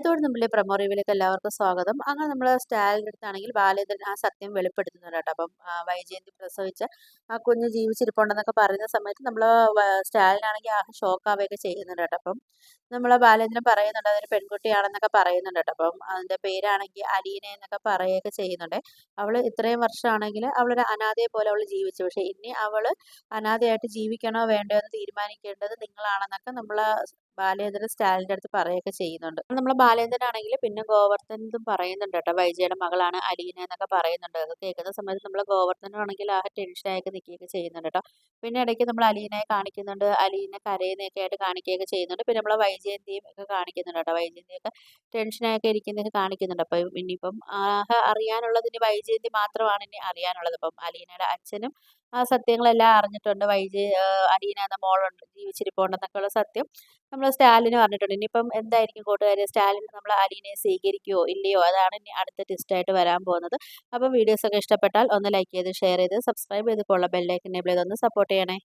എഴുത്തോട് നമ്മളുടെ പ്രൊമോ റിവ്യൂലേക്ക് എല്ലാവർക്കും സ്വാഗതം. അങ്ങനെ നമ്മൾ സ്റ്റാലിൻ്റെ അടുത്താണെങ്കിൽ ബാലേന്ദ്രൻ ആ സത്യം വെളിപ്പെടുത്തുന്നുണ്ട് കേട്ടോ. അപ്പം വൈജയന്തി പ്രസവിച്ച ആ കുഞ്ഞ് ജീവിച്ചിരിപ്പുണ്ടെന്നൊക്കെ പറയുന്ന സമയത്ത് നമ്മൾ സ്റ്റാലിനാണെങ്കിൽ ആ ഷോക്കാവുകയൊക്കെ ചെയ്യുന്നുണ്ട് കേട്ടോ. അപ്പം നമ്മൾ ബാലേന്ദ്രൻ പറയുന്നുണ്ട് അതൊരു പെൺകുട്ടിയാണെന്നൊക്കെ പറയുന്നുണ്ട് കേട്ടോ. അപ്പം അതിൻ്റെ പേരാണെങ്കിൽ അലീന എന്നൊക്കെ പറയുകയൊക്കെ ചെയ്യുന്നുണ്ട്. അവൾ ഇത്രയും വർഷമാണെങ്കിൽ അവളൊരു അനാഥയെ പോലെ അവൾ ജീവിച്ചു. പക്ഷേ ഇനി അവൾ അനാഥയായിട്ട് ജീവിക്കണോ വേണ്ടയോ എന്ന് തീരുമാനിക്കേണ്ടത് നിങ്ങളാണെന്നൊക്കെ നമ്മൾ ബാലേന്ദ്രൻ സ്റ്റാലിൻ്റെ അടുത്ത് പറയുകയൊക്കെ ചെയ്യുന്നുണ്ട്. നമ്മളെ ബാലേന്ദ്രനാണെങ്കിൽ പിന്നെ ഗോവർദ്ധനതും പറയുന്നുണ്ട് കേട്ടോ. വൈജയുടെ മകളാണ് അലീന എന്നൊക്കെ പറയുന്നുണ്ട്. അത് കേൾക്കുന്ന സമയത്ത് നമ്മൾ ഗോവർദ്ധനാണെങ്കിൽ ആ ടെൻഷനായൊക്കെ നിൽക്കുകയൊക്കെ ചെയ്യുന്നുണ്ട് കേട്ടോ. പിന്നെ ഇടയ്ക്ക് നമ്മൾ അലീനയെ കാണിക്കുന്നുണ്ട്. അലീന കരയുന്നതൊക്കെ ആയിട്ട് കാണിക്കുകയൊക്കെ ചെയ്യുന്നുണ്ട്. പിന്നെ നമ്മളെ വൈജയന്തിയും ഒക്കെ കാണിക്കുന്നുണ്ട് കേട്ടോ. വൈജയന്തിയൊക്കെ ടെൻഷനായൊക്കെ ഇരിക്കുന്നതൊക്കെ കാണിക്കുന്നുണ്ട്. അപ്പം ഇനിയിപ്പം അറിയാനുള്ളത് ഇനി വൈജയന്തി മാത്രമാണ് ഇനി അറിയാനുള്ളത്. അപ്പം അലീനയുടെ അച്ഛനും ആ സത്യങ്ങളെല്ലാം അറിഞ്ഞിട്ടുണ്ട്. അലീന എന്ന മോളുണ്ട് ജീവിച്ചിരിപ്പുണ്ടെന്നൊക്കെയുള്ള സത്യം നമ്മൾ സ്റ്റാലിന് പറഞ്ഞിട്ടുണ്ട്. ഇനിയിപ്പം എന്തായിരിക്കും കൂട്ടുകാർ സ്റ്റാലിൻ നമ്മൾ അലീനയെ സ്വീകരിക്കുവോ ഇല്ലയോ അതാണ് ഇനി അടുത്ത ട്വിസ്റ്റായിട്ട് വരാൻ പോകുന്നത്. അപ്പോൾ വീഡിയോസൊക്കെ ഇഷ്ടപ്പെട്ടാൽ ഒന്ന് ലൈക്ക് ചെയ്ത് ഷെയർ ചെയ്ത് സബ്സ്ക്രൈബ് ചെയ്ത് ബെല്ലൈക്കൻ എനേബിൾ ചെയ്ത് ഒന്ന് സപ്പോർട്ട് ചെയ്യണേ.